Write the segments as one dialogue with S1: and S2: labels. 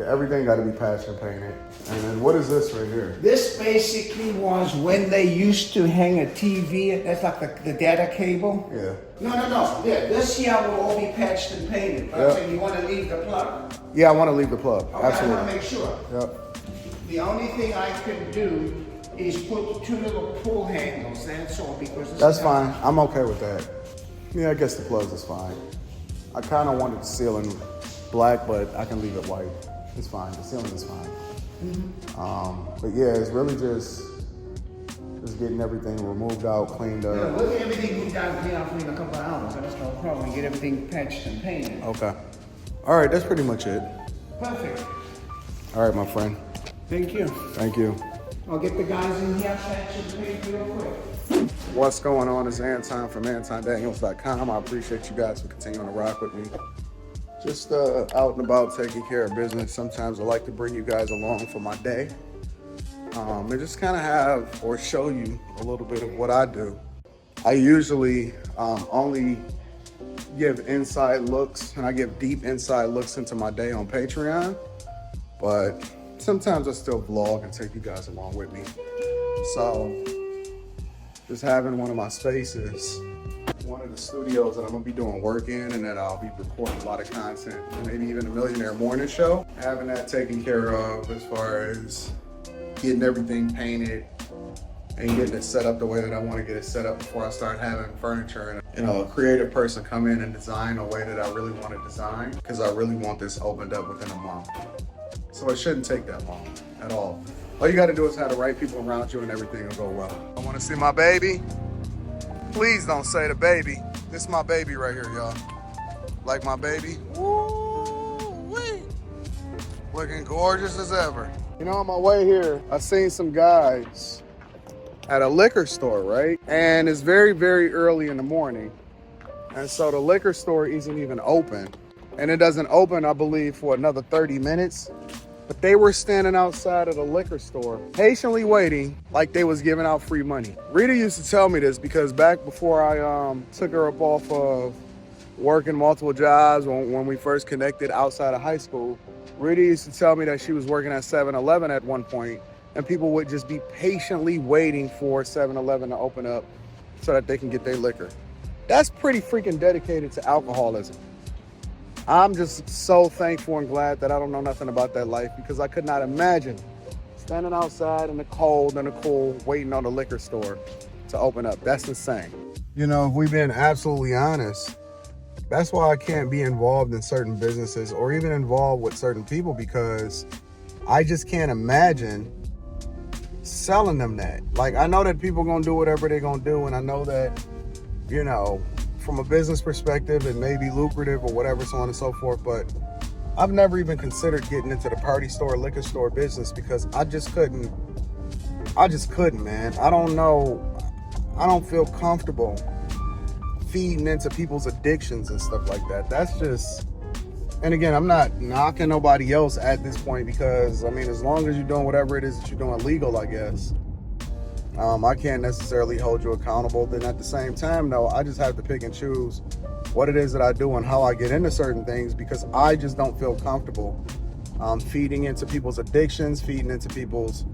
S1: Yeah, everything got to be patched and painted. And then what is this right here?
S2: This basically was when they used to hang a TV. That's like the data cable.
S1: Yeah.
S2: No. Yeah, this here will all be patched and painted. But so you want to leave the plug?
S1: Yeah, I want to leave the plug.
S2: Okay,
S1: Absolutely.
S2: I want to make sure.
S1: Yep.
S2: The only thing I can do is put two little pull handles. That's all because
S1: That's fine. I'm okay with that. Yeah, I guess the plugs is fine. I kind of wanted the ceiling black, but I can leave it white. It's fine. The ceiling is fine. But yeah, it's really just getting everything removed out, cleaned up.
S2: Yeah, we'll get everything moved out and cleaned out in a couple of hours. That's no problem. Get everything patched and painted.
S1: Okay. All right, that's pretty much it.
S2: Perfect.
S1: All right, my friend.
S2: Thank you.
S1: Thank you.
S2: I'll get the guys in here patched and painted real quick.
S1: What's going on? It's Anton from AntonDaniels.com. I appreciate you guys for continuing to rock with me. Just out and about taking care of business. Sometimes I like to bring you guys along for my day and just kind of have or show you a little bit of what I do. I usually only give inside looks, and I give deep inside looks into my day on Patreon, but sometimes I still vlog and take you guys along with me. So just having one of my spaces, one of the studios that I'm gonna be doing work in and that I'll be recording a lot of content, maybe even a Millionaire Morning Show, having that taken care of as far as getting everything painted and getting it set up the way that I want to get it set up before I start having furniture and a creative person come in and design a way that I really want to design, because I really want this opened up within a month. So it shouldn't take that long at all. All you got to do is have the right people around you and everything will go well. I want to see my baby. Please don't say the baby. This is my baby right here, y'all. Like my baby? Woo-wee. Looking gorgeous as ever. You know, on my way here, I seen some guys at a liquor store, right? And it's very, very early in the morning. And so the liquor store isn't even open. And it doesn't open, I believe, for another 30 minutes. But they were standing outside of the liquor store, patiently waiting like they was giving out free money. Rita used to tell me this because back before I took her up off of working multiple jobs when we first connected outside of high school, Rita used to tell me that she was working at 7-Eleven at one point, and people would just be patiently waiting for 7-Eleven to open up so that they can get their liquor. That's pretty freaking dedicated to alcoholism. I'm just so thankful and glad that I don't know nothing about that life, because I could not imagine standing outside in the cold and the cool waiting on the liquor store to open up. That's insane. You know, if we've been absolutely honest, that's why I can't be involved in certain businesses or even involved with certain people, because I just can't imagine selling them that. Like, I know that people gonna do whatever they're gonna do, and I know that, you know, from a business perspective, it may be lucrative or whatever, so on and so forth, but I've never even considered getting into the party store, liquor store business, because I just couldn't, man. I don't know. I don't feel comfortable feeding into people's addictions and stuff like that. That's just, and again, I'm not knocking nobody else at this point, because, I mean, as long as you're doing whatever it is that you're doing legal, I guess, I can't necessarily hold you accountable. Then at the same time, though, I just have to pick and choose what it is that I do and how I get into certain things, because I just don't feel comfortable feeding into people's addictions, feeding into people's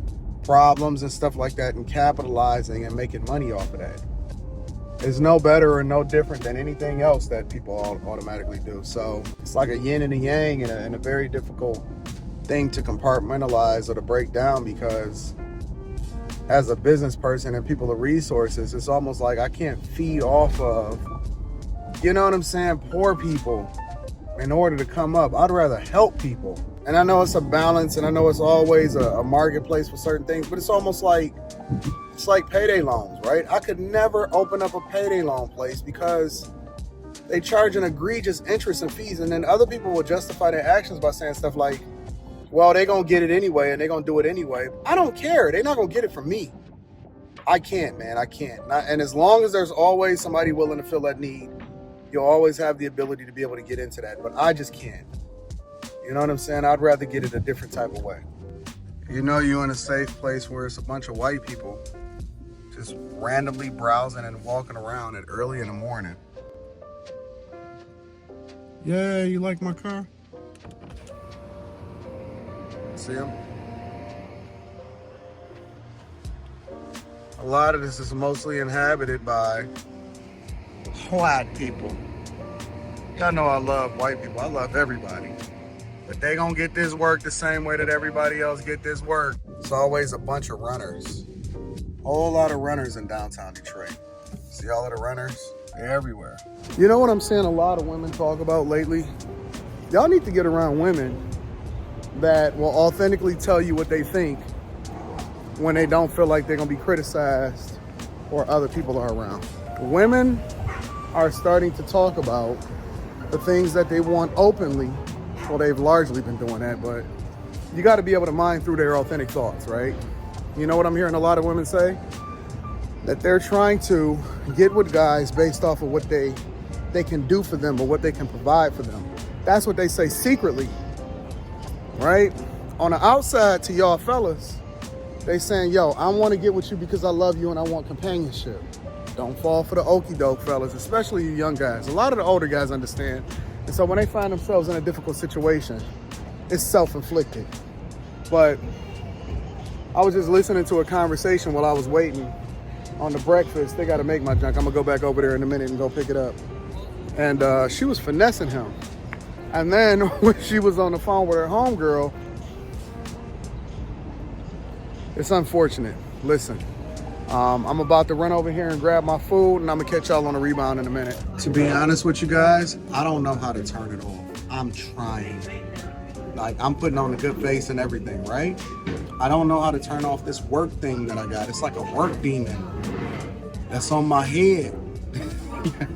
S1: problems and stuff like that, and capitalizing and making money off of that. It's no better or no different than anything else that people automatically do. So it's like a yin and a yang, and a very difficult thing to compartmentalize or to break down, because as a business person and people of resources, it's almost like I can't feed off of, you know what I'm saying, poor people in order to come up. I'd rather help people. And I know it's a balance, and I know it's always a marketplace for certain things, but it's almost like, it's like payday loans, right? I could never open up a payday loan place because they charge an egregious interest and fees, and then other people will justify their actions by saying stuff like, well, they're going to get it anyway, and they're going to do it anyway. I don't care. They're not going to get it from me. I can't, man. I can't. And as long as there's always somebody willing to fill that need, you'll always have the ability to be able to get into that. But I just can't. You know what I'm saying? I'd rather get it a different type of way. You know, you're in a safe place where it's a bunch of white people just randomly browsing and walking around at early in the morning. Yeah, you like my car? See them? A lot of this is mostly inhabited by white people. Y'all know I love white people. I love everybody. But they gonna get this work the same way that everybody else get this work. It's always a bunch of runners. Whole lot of runners in downtown Detroit. See all of the runners? They're everywhere. You know what I'm seeing a lot of women talk about lately? Y'all need to get around women that will authentically tell you what they think when they don't feel like they're gonna be criticized or other people are around. Women are starting to talk about the things that they want openly. Well, they've largely been doing that, but you got to be able to mine through their authentic thoughts, right? You know what I'm hearing a lot of women say? That they're trying to get with guys based off of what they can do for them or what they can provide for them. That's what they say secretly, right? On the outside to y'all fellas, they saying, yo, I want to get with you because I love you and I want companionship. Don't fall for the okie doke, fellas, especially you young guys. A lot of the older guys understand. And so when they find themselves in a difficult situation, it's self-inflicted. But I was just listening to a conversation while I was waiting on the breakfast. They got to make my junk. I'm going to go back over there in a minute and go pick it up. And she was finessing him. And then when she was on the phone with her homegirl, it's unfortunate. Listen. I'm about to run over here and grab my food, and I'm gonna catch y'all on the rebound in a minute. To be honest with you guys, I don't know how to turn it off. I'm trying. Like, I'm putting on a good face and everything, right? I don't know how to turn off this work thing that I got. It's like a work demon that's on my head.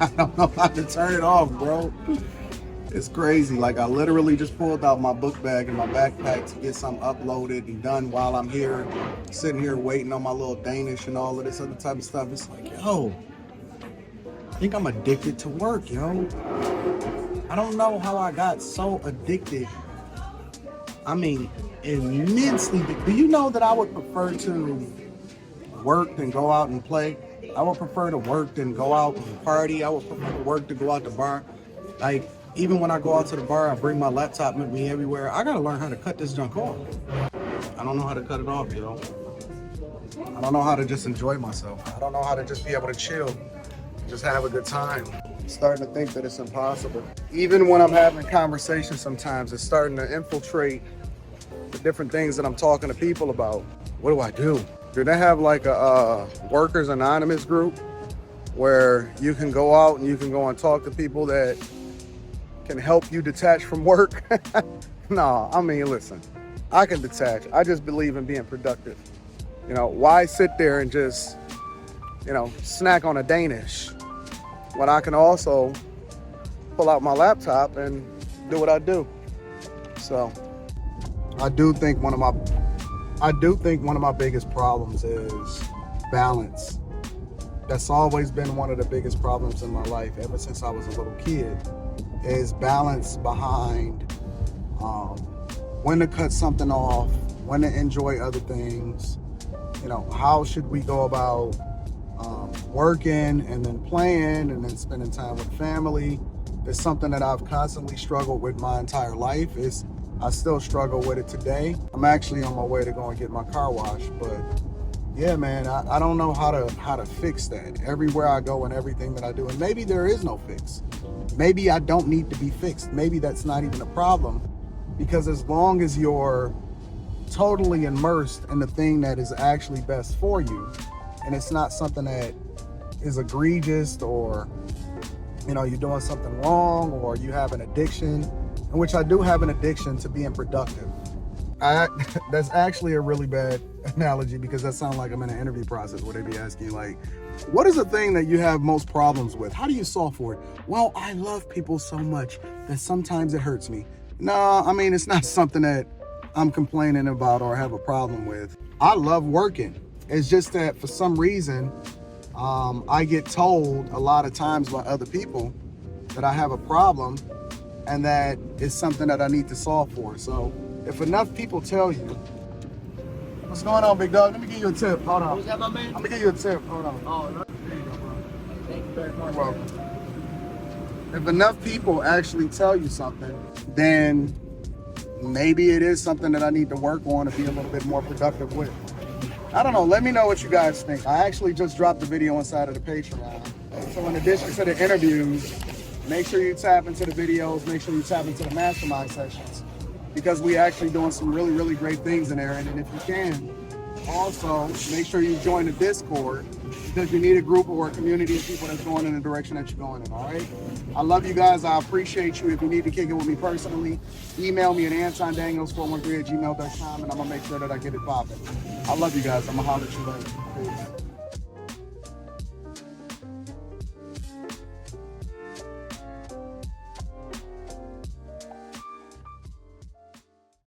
S1: I don't know how to turn it off, bro. It's crazy. Like, I literally just pulled out my book bag and my backpack to get something uploaded and done while I'm here, sitting here waiting on my little Danish and all of this other type of stuff. It's like, yo, I think I'm addicted to work, yo. I don't know how I got so addicted. I mean, immensely. Do you know that I would prefer to work than go out and play? I would prefer to work than go out and party. I would prefer to work than go out to bar. Like, even when I go out to the bar, I bring my laptop with me everywhere. I gotta learn how to cut this junk off. I don't know how to cut it off, yo. I don't know how to just enjoy myself. I don't know how to just be able to chill, just have a good time. I'm starting to think that it's impossible. Even when I'm having conversations sometimes, it's starting to infiltrate the different things that I'm talking to people about. What do I do? Do they have like a Workers Anonymous group where you can go out and you can go and talk to people that can help you detach from work? No, I mean, listen, I can detach. I just believe in being productive. You know, why sit there and just, you know, snack on a Danish when I can also pull out my laptop and do what I do? So I do think one of my biggest problems is balance. That's always been one of the biggest problems in my life ever since I was a little kid, is balance behind when to cut something off, when to enjoy other things. You know, how should we go about working and then playing and then spending time with family? It's something that I've constantly struggled with my entire life. I still struggle with it today. I'm actually on my way to go and get my car washed, but yeah, man, I don't know how to fix that. Everywhere I go and everything that I do, and maybe there is no fix. Maybe I don't need to be fixed. Maybe that's not even a problem, because as long as you're totally immersed in the thing that is actually best for you, and it's not something that is egregious, or, you know, you're doing something wrong, or you have an addiction, in which I do have an addiction to being productive. That's actually a really bad analogy, because that sounds like I'm in an interview process where they be asking you, like, what is the thing that you have most problems with? How do you solve for it? Well, I love people so much that sometimes it hurts me. No, I mean, it's not something that I'm complaining about or have a problem with. I love working. It's just that for some reason, I get told a lot of times by other people that I have a problem and that it's something that I need to solve for. So if enough people tell you, what's going on, big dog? Let me give you a tip. Hold on.
S2: What's that, my man?
S1: I'm gonna give you a tip. Hold on.
S2: Oh, no. There you go, bro. Thank you very much.
S1: You're welcome. If enough people actually tell you something, then maybe it is something that I need to work on to be a little bit more productive with. I don't know. Let me know what you guys think. I actually just dropped the video inside of the Patreon. So in addition to the interviews, make sure you tap into the videos. Make sure you tap into the mastermind sessions because we actually doing some really, really great things in there. And if you can, also make sure you join the Discord because you need a group or a community of people that's going in the direction that you're going in, all right? I love you guys. I appreciate you. If you need to kick it with me personally, email me at antondaniels413@gmail.com and I'm going to make sure that I get it popping. I love you guys. I'm going to holler at you later. Peace.